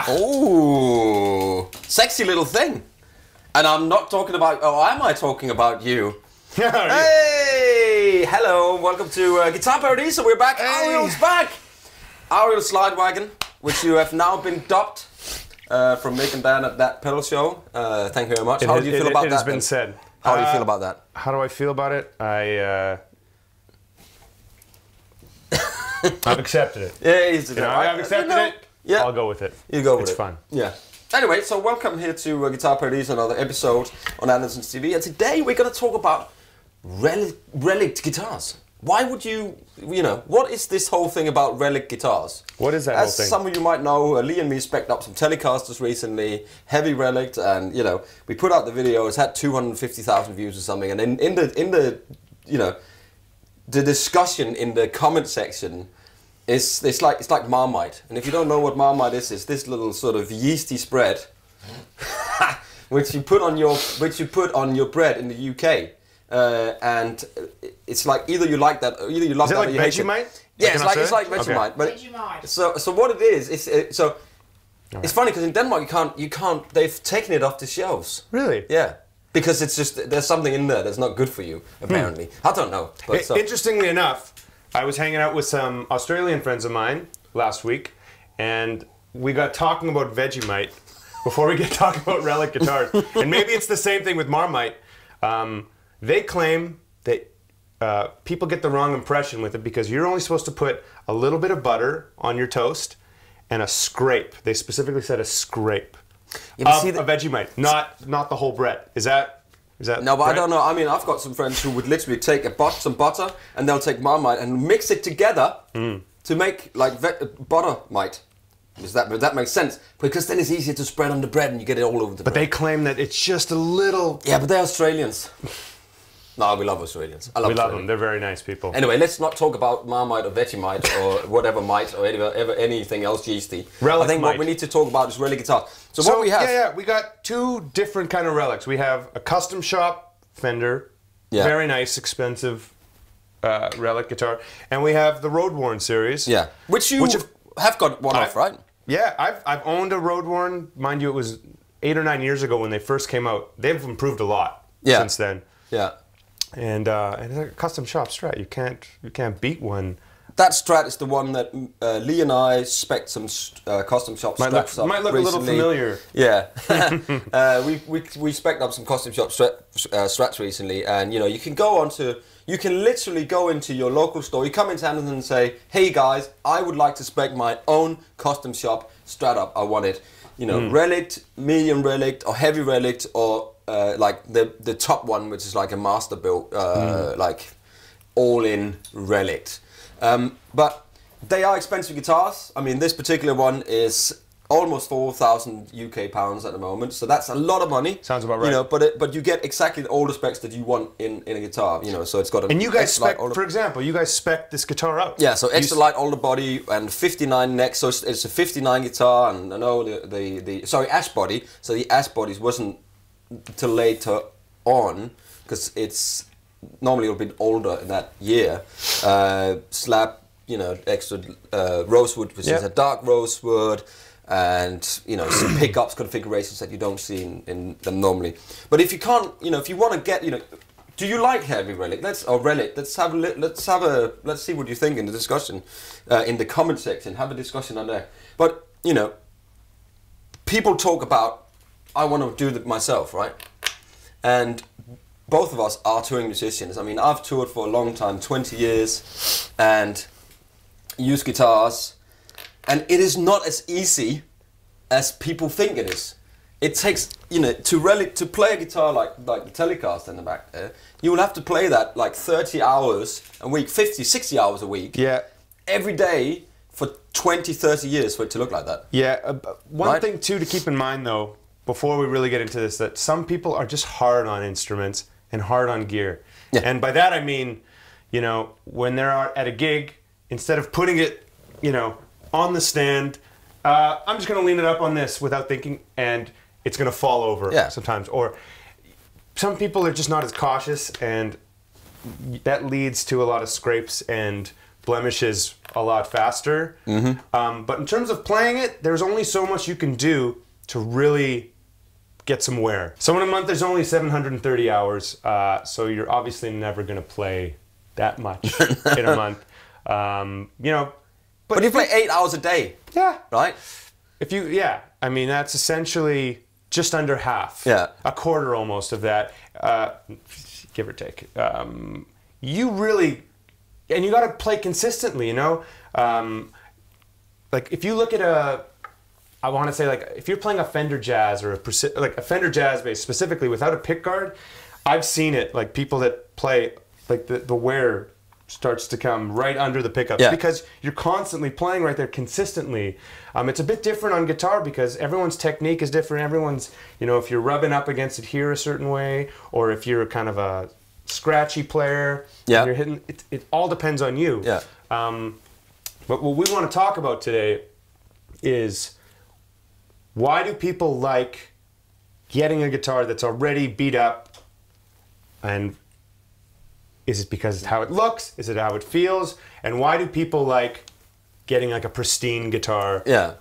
Oh, sexy little thing. And I'm not talking about, oh, am I talking about you? Hey, hello, welcome to Guitar Paradiso. We're back. Hey. Ariel's back. Ariel Slidewagon, which you have now been dubbed from making band at that pedal show. Thank you very much. How do you feel about that? It has been said. How do you feel about that? How do I feel about it? I've accepted it. Yeah, I've accepted it. Yeah. I'll go with it. You go with it. It's fun. Yeah. Anyway, so welcome here to Guitar Paradiso, another episode on Andertons TV. And today we're going to talk about Relic'd guitars. Why would you know, what is this whole thing about Relic'd guitars? What is that whole thing? As some of you might know, Lee and me spec'd up some Telecasters recently, heavy Relic'd, and you know, we put out the video. It's had 250,000 views or something, and in the you know, the discussion in the comment section. It's like Marmite, and if you don't know what Marmite is, it's this little sort of yeasty spread, which you put on your bread in the UK, and it's like either you like that, or either you love that, or you hate it. Vegemite? Yeah, it's like Vegemite. Okay. But so what it is, it's funny because in Denmark you can't. They've taken it off the shelves. Really? Yeah. Because it's just there's something in there that's not good for you apparently. I don't know. But interestingly enough, I was hanging out with some Australian friends of mine last week, and we got talking about Vegemite before we get talking about Relic'd guitars. And maybe it's the same thing with Marmite. They claim that people get the wrong impression with it because you're only supposed to put a little bit of butter on your toast and a scrape. They specifically said a scrape of a Vegemite, not the whole bread. Is that no, but right? I don't know. I mean, I've got some friends who would literally take some butter and they'll take Marmite and mix it together to make like Buttermite. Does that makes sense? Because then it's easier to spread on the bread and you get it all over the bread. But they claim that it's just a little... Yeah, but they're Australians. No, we love Australians. We love them. They're very nice people. Anyway, let's not talk about Marmite or Vegemite or whatever mite or anything else yeasty. Relic I think what we need to talk about is Relic'd guitars. So what we have... we got two different kind of relics. We have a custom shop Fender, very nice, expensive Relic'd guitar, and we have the Roadworn series. Yeah, which you have got one off, right? Yeah, I've owned a Roadworn. Mind you, it was 8 or 9 years ago when they first came out. They've improved a lot since then. Yeah. And it's a custom shop Strat. You can't beat one. That Strat is the one that Lee and I spec'd some custom shop Strats up. Might look recently. a little familiar. Yeah, we spec'd up some custom shop Strats recently, and you know you can literally go into your local store. You come into Anderton and say, "Hey guys, I would like to spec my own custom shop Strat up. I want it, you know, Relic'd, medium Relic'd, or heavy Relic'd, or like the top one, which is like a master built, like all-in Relic'd." But they are expensive guitars. I mean, this particular one is almost 4,000 UK pounds at the moment, so that's a lot of money. Sounds about right. You know, but you get exactly all the specs that you want in a guitar. You know, so it's got. And you guys spec, for example, you guys spec this guitar out. Yeah, so extra light all the body and 59 necks. So it's a 59 guitar, and I know the ash body. So the ash bodies wasn't till later on because it's. Normally a bit older in that year. Slab you know, extra rosewood, which is a dark rosewood, and you know, some pickups configurations that you don't see in them normally. But if you can't, you know, if you want to get, you know, do you like heavy Relic? Let's see what you think in the discussion, in the comment section. Have a discussion on there. But you know, people talk about, I want to do it myself, right? And both of us are touring musicians. I mean, I've toured for a long time, 20 years, and used guitars, and it is not as easy as people think it is. It takes, you know, to play a guitar like the Telecaster in the back there, you will have to play that like 30 hours a week, 50, 60 hours a week. Yeah. Every day for 20, 30 years for it to look like that. Yeah. One thing too to keep in mind though, before we really get into this, that some people are just hard on instruments and hard on gear. Yeah. And by that I mean, you know, when they're at a gig, instead of putting it, you know, on the stand, I'm just going to lean it up on this without thinking, and it's going to fall over sometimes. Or some people are just not as cautious, and that leads to a lot of scrapes and blemishes a lot faster. But in terms of playing it, there's only so much you can do to really get some wear. So in a month, there's only 730 hours, so you're obviously never going to play that much in a month. You know, but you play 8 hours a day. Yeah. Right? If you, I mean, that's essentially just under half. Yeah. A quarter almost of that, give or take. You really, and you got to play consistently, you know? Like if you look at I want to say, like, if you're playing a Fender Jazz or a Fender Jazz bass specifically without a pickguard, I've seen it, like people that play, like the wear starts to come right under the pickups because you're constantly playing right there consistently. It's a bit different on guitar because everyone's technique is different. Everyone's, you know, if you're rubbing up against it here a certain way, or if you're kind of a scratchy player, you're hitting, it all depends on you. Yeah. But what we want to talk about today is, why do people like getting a guitar that's already beat up? And is it because it's how it looks? Is it how it feels? And why do people like getting like a pristine guitar? Yeah.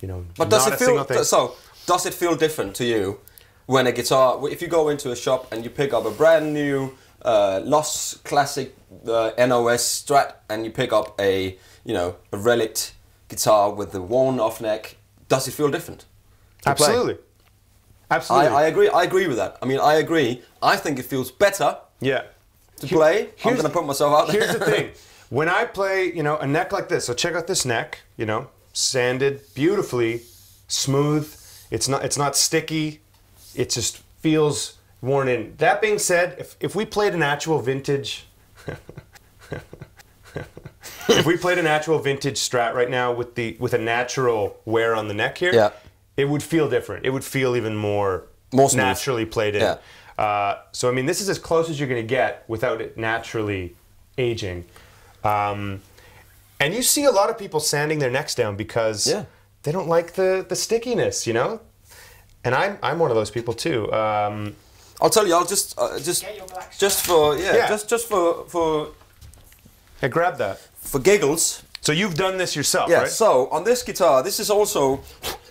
You know, but does it feel different to you when a guitar, if you go into a shop and you pick up a brand new Lost Classic NOS Strat, and you pick up a Relic'd guitar with the worn off neck, does it feel different? Absolutely. Absolutely. I agree with that. I mean, I agree. I think it feels better to play. I'm going to put myself out there. Here's the thing. When I play, you know, a neck like this, so check out this neck, you know, sanded beautifully, smooth. It's not sticky. It just feels worn in. That being said, if we played an actual vintage if we played an actual vintage Strat right now with a natural wear on the neck here, it would feel different. It would feel even more naturally played in. So I mean, this is as close as you're going to get without it naturally aging. And you see a lot of people sanding their necks down because they don't like the stickiness, you know. And I'm one of those people too. I'll tell you. I'll just for grab that for giggles. So you've done this yourself, right? right? So on this guitar, this is also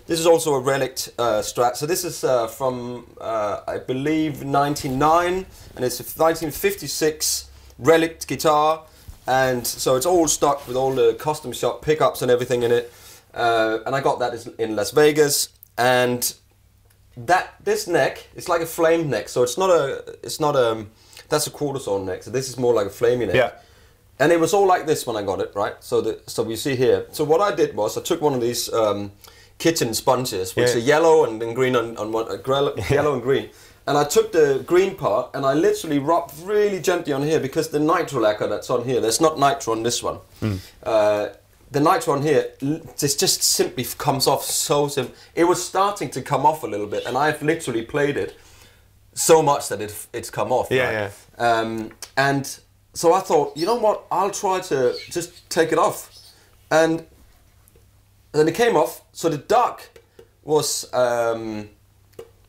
a Relic'd Strat. So this is from I believe 99, and it's a 1956 Relic'd guitar, and so it's all stock with all the custom shop pickups and everything in it. And I got that in Las Vegas, and this neck, it's like a flame neck. So it's not a that's a quarter saw neck. So this is more like a flamey neck. Yeah. And it was all like this when I got it, right? So we see here. So what I did was I took one of these kitchen sponges, which are yellow and green on one, yellow and green. And I took the green part and I literally rubbed really gently on here, because the nitro lacquer that's on here, there's not nitro on this one. The nitro on here, this just simply comes off so simple. It was starting to come off a little bit, and I've literally played it so much that it's come off. And so I thought, you know what, I'll try to just take it off. And then it came off. So the dark was,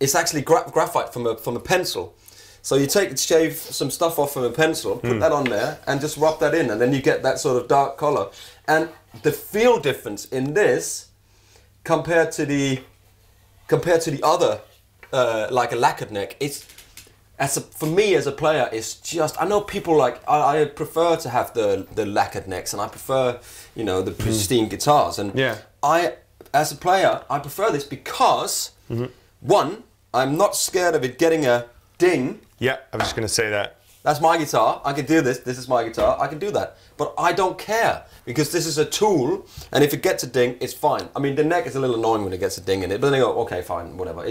it's actually graphite from a pencil. So you shave some stuff off from a pencil, put that on there, and just rub that in, and then you get that sort of dark color. And the feel difference in this compared to the other, like a lacquered neck, for me as a player, it's just, I know people like, I prefer to have the lacquered necks, and I prefer, you know, the pristine guitars. And as a player, I prefer this because, one, I'm not scared of it getting a ding. Yeah, I was just going to say that. That's my guitar. I can do this. This is my guitar. I can do that. But I don't care because this is a tool, and if it gets a ding, it's fine. I mean, the neck is a little annoying when it gets a ding in it, but then you go, okay, fine, whatever.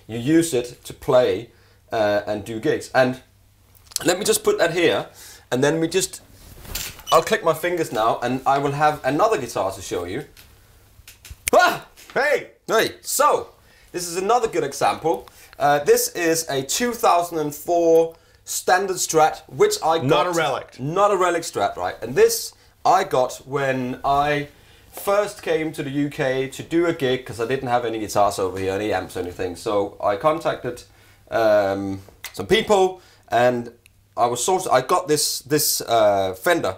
You use it to play and do gigs. And let me just put that here, and then I'll click my fingers now, and I will have another guitar to show you. Ah! Hey! Hey! So, this is another good example. This is a 2004 standard Strat, which I got... Not a Relic. Not a Relic'd Strat, right. And this I got when I first came to the UK to do a gig, because I didn't have any guitars over here, any amps or anything. So I contacted some people, and I got this Fender,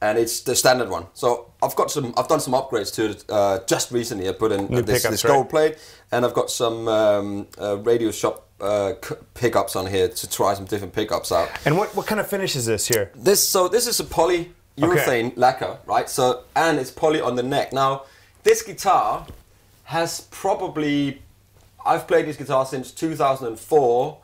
and it's the standard one. So I've done some upgrades to it just recently. I put in this gold plate, and I've got some Radio Shop pickups on here to try some different pickups out. And what kind of finish is this here? This is a polyurethane lacquer, right? So, and it's poly on the neck. Now, this guitar has probably, I've played this guitar since 2004,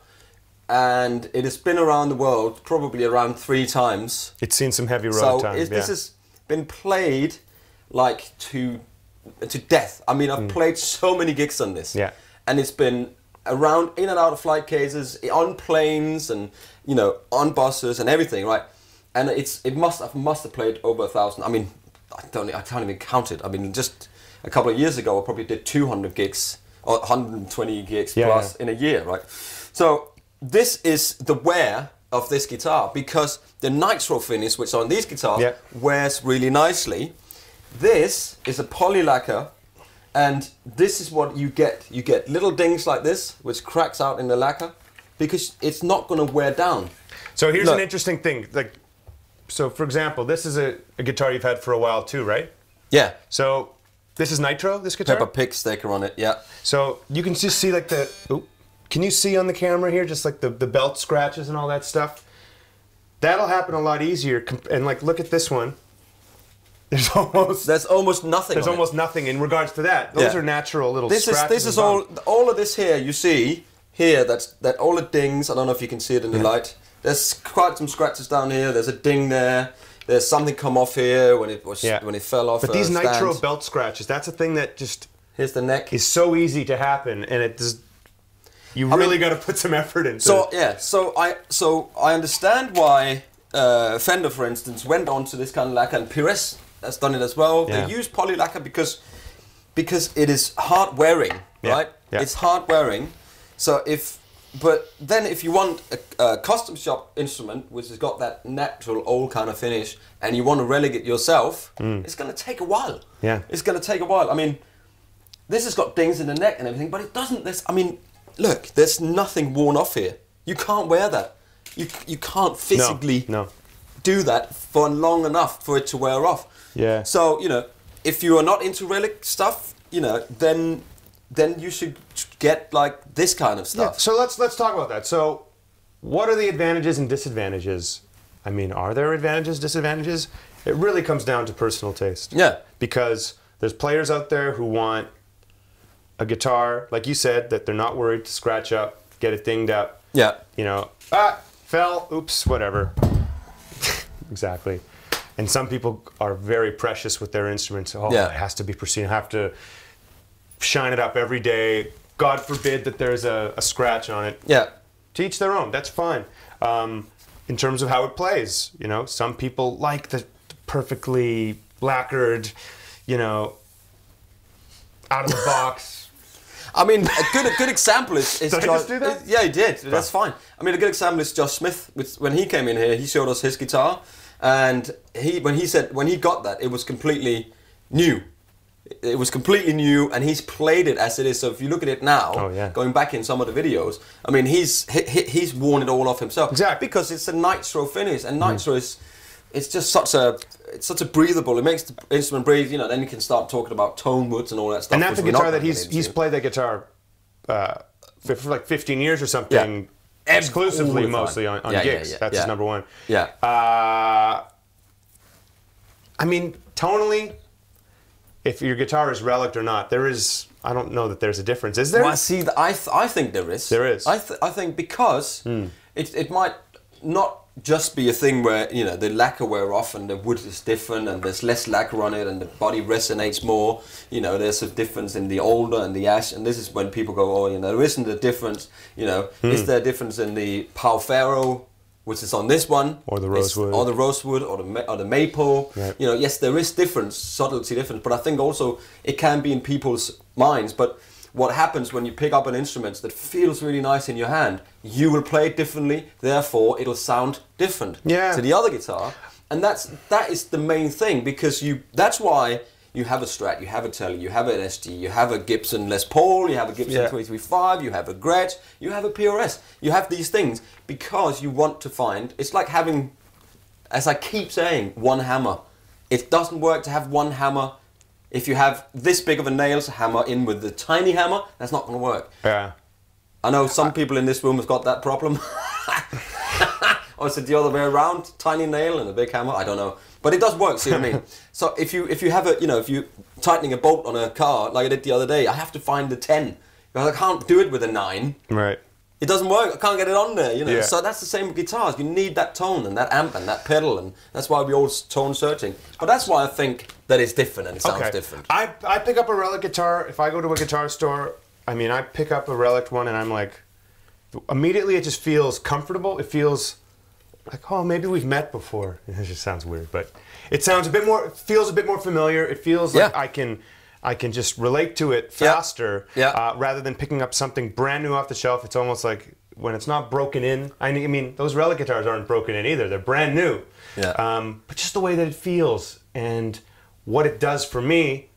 and it has been around the world probably around 3 times. It's seen some heavy road time. So this has been played like to death. I mean, I've played so many gigs on this. Yeah. And it's been around, in and out of flight cases, on planes, and you know, on buses and everything, right? And I must have played over 1,000. I mean, I can't even count it. I mean, just a couple of years ago, I probably did 200 gigs or 120 gigs plus in a year, right? So this is the wear of this guitar, because the Nitro finish, which on these guitars wears really nicely. This is a poly lacquer, and this is what you get. You get little dings like this, which cracks out in the lacquer, because it's not going to wear down. So here's an interesting thing. Like, so for example, this is a guitar you've had for a while too, right? Yeah. So this is Nitro, this guitar? Peppa Pig sticker on it, yeah. So you can just see like can you see on the camera here just like the belt scratches and all that stuff? That'll happen a lot easier. And like, look at this one. There's almost nothing. There's almost nothing in regards to that. Those are natural little scratches. This is all of this here. You see here that all the dings. I don't know if you can see it in the light. There's quite some scratches down here. There's a ding there. There's something come off here when it fell off. But these Nitro belt scratches, that's a thing that just here's the neck is so easy to happen, and it just you really got to put some effort into. So yeah, so I understand why Fender, for instance, went on to this kind of lacquer, and Pires has done it as well. They use poly lacquer because it is hard wearing, right? Yeah. It's hard wearing. So but then if you want a custom shop instrument which has got that natural old kind of finish, and you want to relic it yourself, it's going to take a while. Yeah, it's going to take a while. I mean, this has got dings in the neck and everything, but it doesn't. I mean, look, there's nothing worn off here. You can't wear that. You can't physically do that for long enough for it to wear off. Yeah. So, you know, if you are not into relic stuff, you know, then you should get like this kind of stuff. Yeah. So let's talk about that. So what are the advantages and disadvantages? I mean, are there advantages, disadvantages? It really comes down to personal taste. Yeah. Because there's players out there who want a guitar, like you said, that they're not worried to scratch up, get it dinged up. Yeah. You know, fell, oops, whatever. Exactly. And some people are very precious with their instruments. Oh, it has to be pristine. I have to shine it up every day. God forbid that there's a scratch on it. Yeah. To each their own. That's fine. In terms of how it plays, you know, some people like the perfectly lacquered, you know, out of the box. I mean, a good example is Did I just do that? Yeah, he did. That's fine. I mean, a good example is Josh Smith. When he came in here, he showed us his guitar, and when he got that, it was completely new. It was completely new, and he's played it as it is. So if you look at it now, going back in some of the videos, I mean, he's worn it all off himself. Exactly. Because it's a Nitro finish, and Nitro is, it's just such a breathable. It makes the instrument breathe. You know, then you can start talking about tone woods and all that stuff. And that's the guitar that he's played that guitar for like 15 years or something. Exclusively, mostly on gigs. That's his number one. Yeah. I mean, tonally, if your guitar is Relic'd or not, I don't know that there's a difference. Is there? Well, see, I think there is. There is. I think because it might not just be a thing where, you know, the lacquer wear off and the wood is different and there's less lacquer on it and the body resonates more. You know, there's a difference in the alder and the ash, and this is when people go, oh, you know, there isn't a difference. You know, is there a difference in the Palfaro, which is on this one, or the rosewood, or the maple? Right. You know, yes, there is difference, subtlety difference, but I think also it can be in people's minds. But what happens when you pick up an instrument that feels really nice in your hand, you will play it differently, therefore it'll sound different to the other guitar. And that is the main thing, because that's why you have a Strat, you have a Tele, you have an SG, you have a Gibson Les Paul, you have a Gibson 335, you have a Gretsch, you have a PRS. You have these things because you want to find, it's like having, as I keep saying, one hammer. It doesn't work to have one hammer. If you have this big of a nails hammer in with the tiny hammer, that's not going to work. Yeah. I know some people in this room have got that problem. Or is it the other way around? Tiny nail and a big hammer? I don't know. But it does work, see what I mean? So if you have a, you know, if you're tightening a bolt on a car like I did the other day, I have to find the 10. Because I can't do it with a 9. Right. It doesn't work. I can't get it on there, you know. So that's the same with guitars. You need that tone and that amp and that pedal, and that's why we all tone searching. But that's why I think that it's different and it sounds different. I pick up a Relic guitar. If I go to a guitar store, I mean, I pick up a Relic one and I'm like, immediately it just feels comfortable. It feels like, oh, maybe we've met before. It just sounds weird, but it sounds a bit more, feels a bit more familiar. It feels like I can just relate to it faster rather than picking up something brand new off the shelf. It's almost like when it's not broken in. I mean, those Relic guitars aren't broken in either. They're brand new. But just the way that it feels and what it does for me.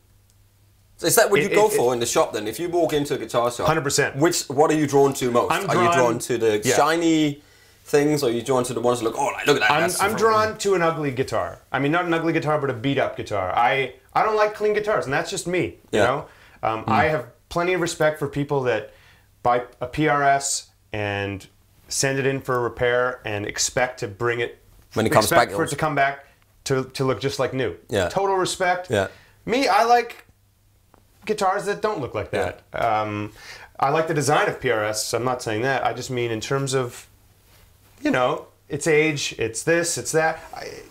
So is that what you go for in the shop then? If you walk into a guitar shop, 100%. What are you drawn to most? Are you drawn to the shiny things, or are you drawn to the ones that look, oh, look at that? I'm drawn to an ugly guitar. I mean, not an ugly guitar, but a beat up guitar. I don't like clean guitars, and that's just me. You know, I have plenty of respect for people that buy a PRS and send it in for a repair and expect to bring it when it comes back, for it to come back to look just like new. Total respect. Me, I like guitars that don't look like that. I like the design of PRS. So I'm not saying that. I just mean in terms of, you know, it's age, it's this, it's that.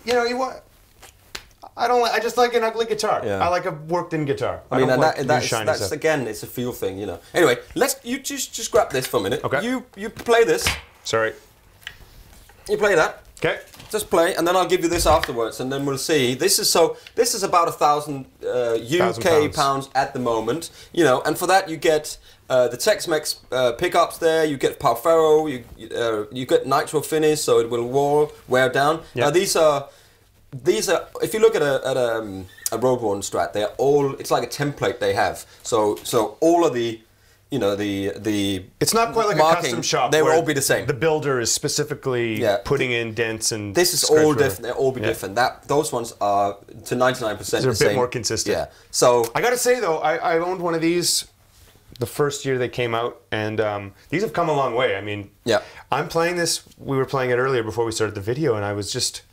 You know, I just like an ugly guitar. I like a worked-in guitar. I mean, that's again, it's a feel thing, you know. Anyway, you just grab this for a minute. Okay. You play this. Sorry. You play that. Okay. Just play, and then I'll give you this afterwards, and then we'll see. This is about 1,000 UK pounds at the moment, you know. And for that, you get the Tex-Mex pickups there. You get Palfaro. You get Nitro finish, so it will wear down. Now these are. If you look at a Roadworn Strat, they're all. It's like a template they have. So all of the, you know, the. It's not quite like a custom shop. They will all be the same. The builder is specifically putting in dents and. This is all different. They'll all be different. Those ones are to 99% the same. They're a bit more consistent. Yeah. So I gotta say though, I owned one of these the first year they came out, and these have come a long way. I mean, I'm playing this. We were playing it earlier before we started the video, and I was just.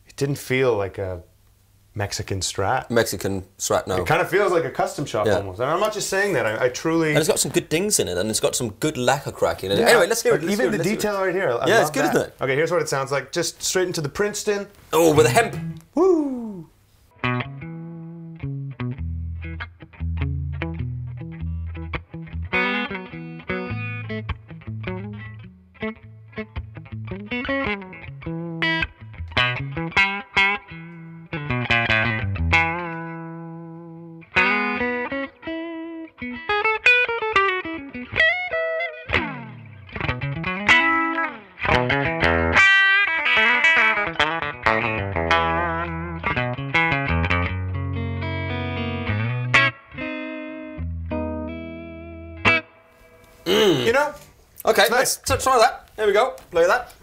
It didn't feel like a Mexican Strat. No. It kind of feels like a custom shop almost. And I'm not just saying that. I truly. And it's got some good dings in it, and it's got some good lacquer crack in it. Anyway, let's hear it. Even the detail right here. Yeah, it's good, isn't it? Okay, here's what it sounds like. Just straight into the Princeton. Oh, with a hemp. Woo! you know. Okay, nice. let's try that. Here we go. Play that.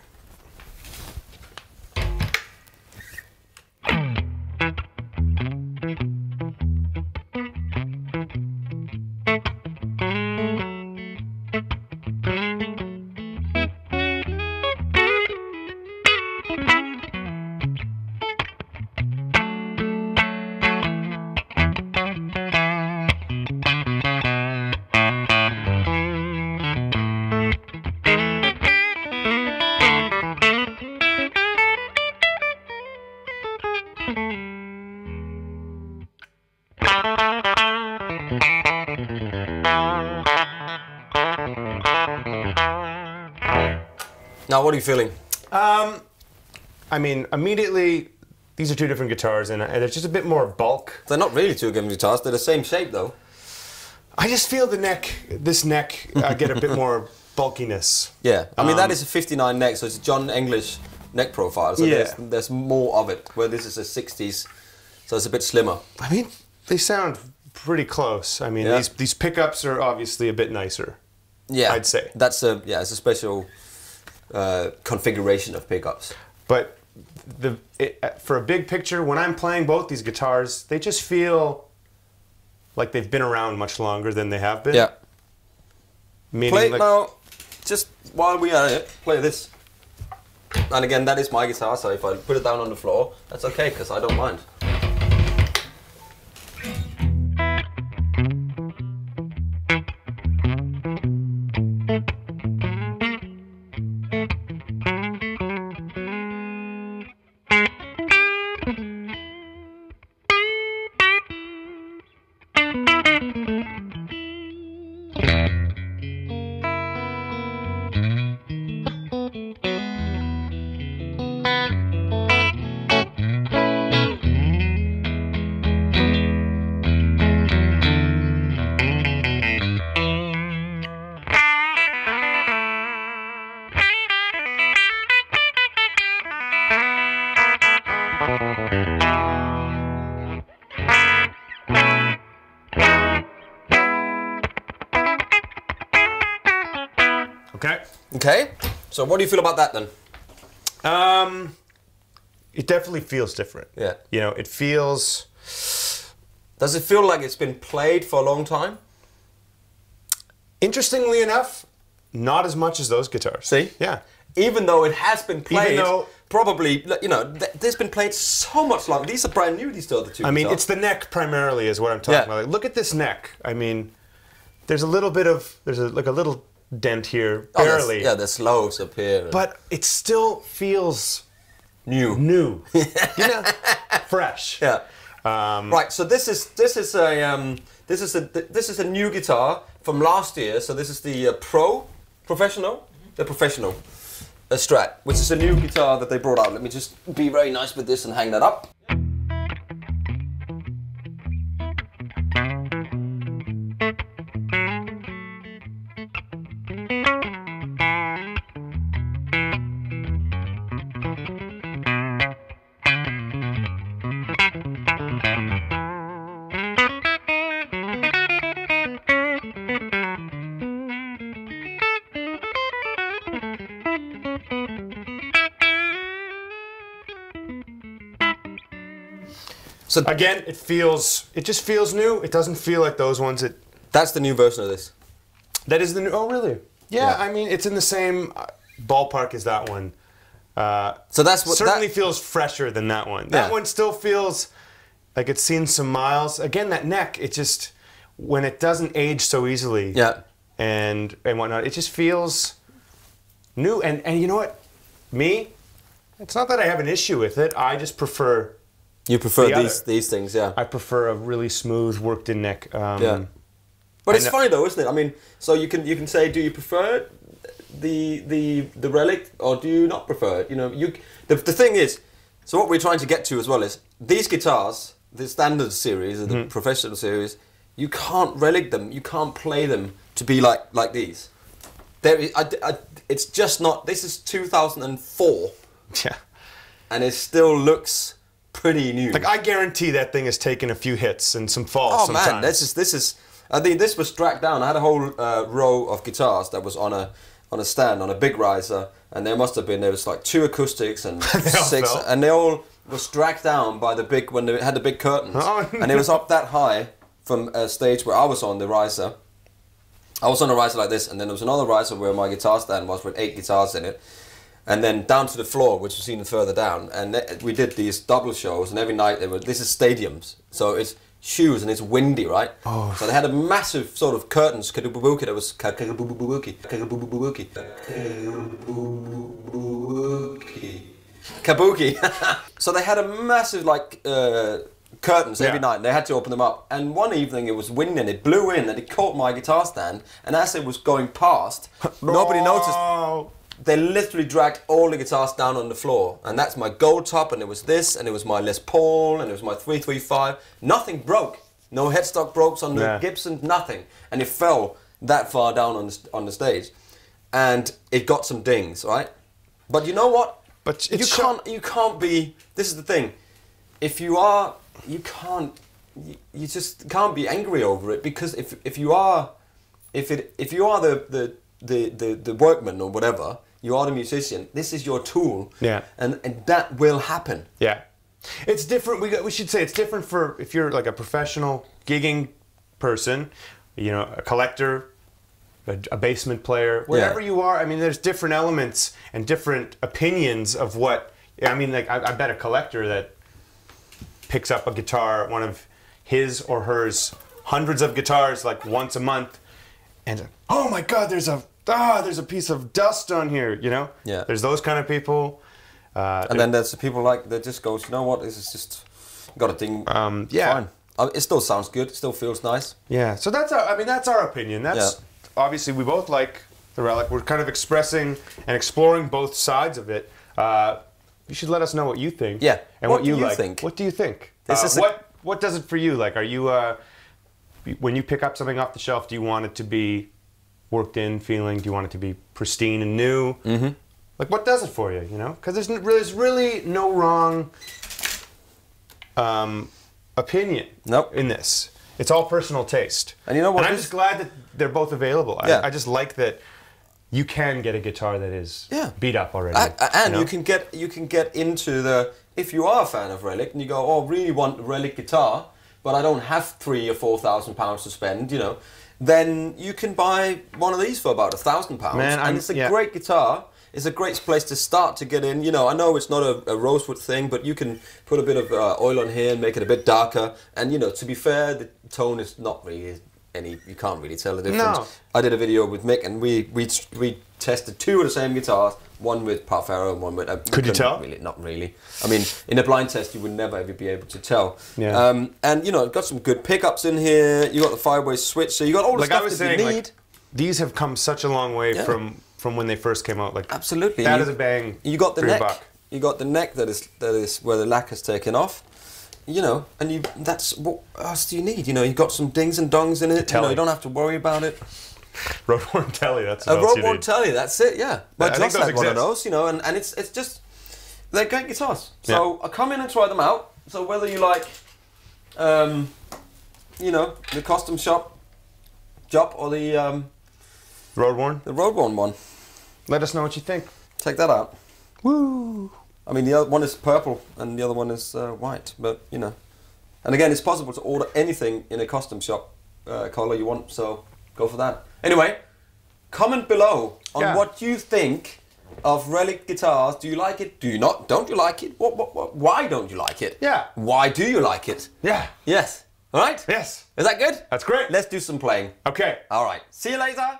Now, what are you feeling? I mean, immediately, these are two different guitars, and there's just a bit more bulk. They're not really two different guitars. They're the same shape, though. I just feel this neck, get a bit more bulkiness. Yeah, I mean, that is a 59 neck, so it's a John English neck profile. So there's more of it, where this is a 60s, so it's a bit slimmer. I mean, they sound pretty close. I mean, these pickups are obviously a bit nicer. Yeah, I'd say. That's it's a special configuration of pickups. But for a big picture, when I'm playing both these guitars, they just feel like they've been around much longer than they have been. Yeah. Meaning Now, just while we are it, play this. And again, that is my guitar, so if I put it down on the floor, that's okay, because I don't mind. Okay, so what do you feel about that then? It definitely feels different. Yeah. You know, it feels... Does it feel like it's been played for a long time? Interestingly enough, not as much as those guitars. See? Yeah. Even though it has been played, Even though, probably, you know, this been played so much longer. These are brand new, these other two I mean, guitars. it's the neck primarily is what I'm talking about. Like, look at this neck. I mean, there's a little bit of... There's like a little dent here, barely. There's loads up here. But it still feels... New. You know, fresh. Yeah. Right. So this is a new guitar from last year. So this is the professional Strat, which is a new guitar that they brought out. Let me just be very nice with this and hang that up. So again, it just feels new. It doesn't feel like those ones that... That's the new version of this. That is the new... Oh, really? Yeah, I mean, it's in the same ballpark as that one. So that's what... Certainly feels fresher than that one. That one still feels like it's seen some miles. Again, that neck, it just... When it doesn't age so easily and whatnot, it just feels new. And you know what? Me, it's not that I have an issue with it. I just prefer... You prefer these things, yeah. I prefer a really smooth, worked-in neck. Yeah. But it's funny though, isn't it? I mean, so you can say, do you prefer the Relic or do you not prefer it? You know, the thing is, so what we're trying to get to as well is these guitars, the standard series or the professional series, you can't relic them, you can't play them to be like these. It's just not. This is 2004. Yeah. And it still looks pretty new. Like I guarantee that thing has taken a few hits and some falls. Oh man, this is. I think this was strapped down. I had a whole row of guitars that was on a stand, on a big riser, and there was like 2 acoustics and 6, and they all were strapped down by the big, when they had the big curtains. Oh, no. And it was up that high from a stage where I was on the riser. I was on a riser like this, and then there was another riser where my guitar stand was with 8 guitars in it. And then down to the floor, which was even further down. And we did these double shows, and every night this is stadiums. So it's huge and it's windy, right? Oh. So they had a massive sort of curtains, kabuki, that was kabuki. So they had a massive like curtains every night, and they had to open them up. And one evening it was windy and it blew in and it caught my guitar stand, and as it was going past, nobody noticed. They literally dragged all the guitars down on the floor, and that's my gold top, and it was this, and it was my Les Paul, and it was my 335. Nothing broke. No headstock broke on the Gibson, nothing. And it fell that far down on the stage, and it got some dings, right? But you know what? But you can't be. This is the thing. If you are, you can't. You just can't be angry over it, because if you are the workman or whatever. You are the musician. This is your tool. Yeah. And that will happen. Yeah. It's different. We should say it's different for if you're like a professional gigging person, you know, a collector, a basement player, wherever you are. I mean, there's different elements and different opinions of what. I mean, like I bet a collector that picks up a guitar, one of his or hers hundreds of guitars, like once a month, and oh my God, there's a piece of dust on here, you know? Yeah. There's those kind of people. And then there's the people like that just goes, you know what, this is just got a thing. Fine. It still sounds good. It still feels nice. Yeah. So that's our opinion. That's obviously we both like the Relic. We're kind of expressing and exploring both sides of it. You should let us know what you think. Yeah. And what you like. Think? What do you think? What does it for you? Like, are you when you pick up something off the shelf, do you want it to be worked in feeling? Do you want it to be pristine and new? Mm-hmm. Like, what does it for you, you know? Because there's really no wrong opinion in this. It's all personal taste. And you know what? And I'm just glad that they're both available. Yeah. I just like that you can get a guitar that is beat up already. And you can get into the, if you are a fan of Relic and you go, oh, I really want a Relic guitar, but I don't have £3,000 or £4,000 to spend, you know, then you can buy one of these for about £1,000. And it's a great guitar. It's a great place to start to get in. You know, I know it's not a rosewood thing, but you can put a bit of oil on here and make it a bit darker. And, you know, to be fair, the tone is not really any, you can't really tell the difference. No. I did a video with Mick and we tested 2 of the same guitars, one with Parfero and one with... Could you tell? Really, not really. I mean, in a blind test, you would never ever be able to tell. Yeah. And, you know, got some good pickups in here. You got the 5-way switch, so you got all the stuff that you need. Like, these have come such a long way from when they first came out. Like, absolutely. That is a bang. You got the for neck. your buck. You got the neck that is where the lac has taken off. You know, and that's what else do you need? You know, you got some dings and dongs in it. You know, you don't have to worry about it. Roadworn telly, that's what else you need. A Roadworn telly, that's it. Yeah, but just had one of those. You know, and it's just they're great guitars. So I come in and try them out. So whether you like, you know, the custom shop job or the Roadworn one. Let us know what you think. Check that out. Woo! I mean, the other one is purple and the other one is white, but you know. And again, it's possible to order anything in a custom shop color you want, so go for that. Anyway, comment below on what you think of Relic guitars. Do you like it? Do you not? Don't you like it? Why don't you like it? Yeah. Why do you like it? Yeah. Yes. All right? Yes. Is that good? That's great. Let's do some playing. Okay. All right. See you later.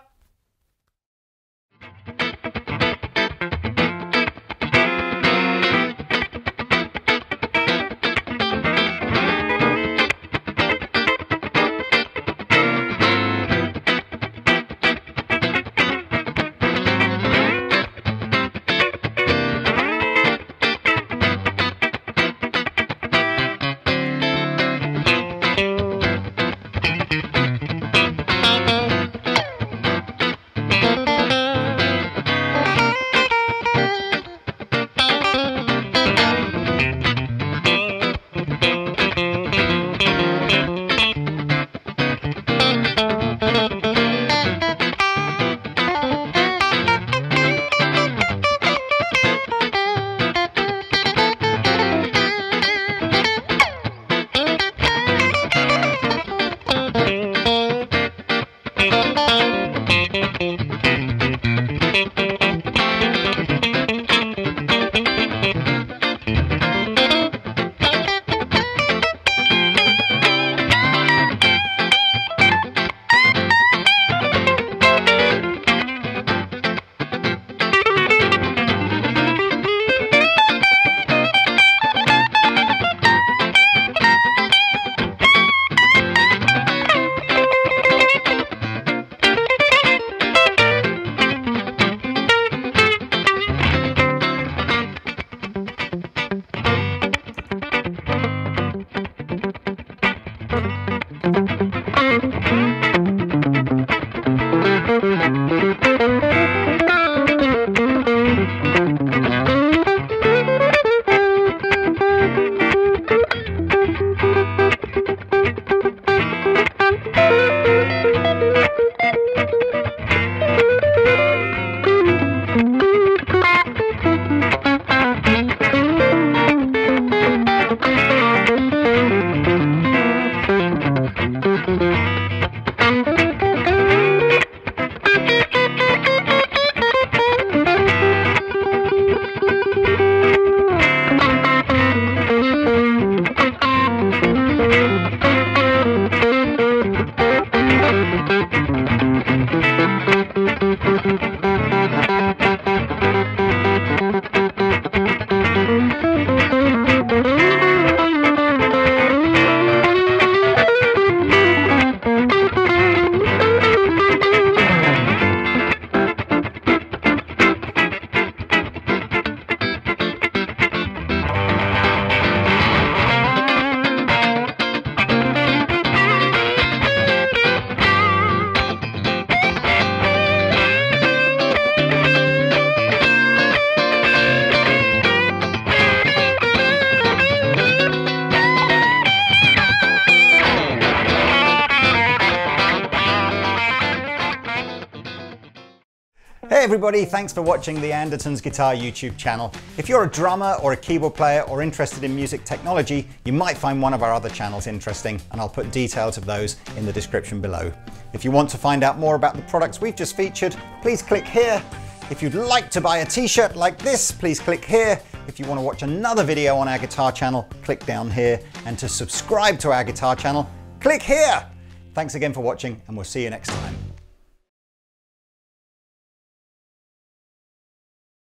Hey everybody, thanks for watching the Andertons Guitar YouTube channel. If you're a drummer or a keyboard player or interested in music technology, you might find one of our other channels interesting, and I'll put details of those in the description below. If you want to find out more about the products we've just featured, please click here. If you'd like to buy a t-shirt like this, please click here. If you want to watch another video on our guitar channel, click down here. And to subscribe to our guitar channel, click here. Thanks again for watching, and we'll see you next time.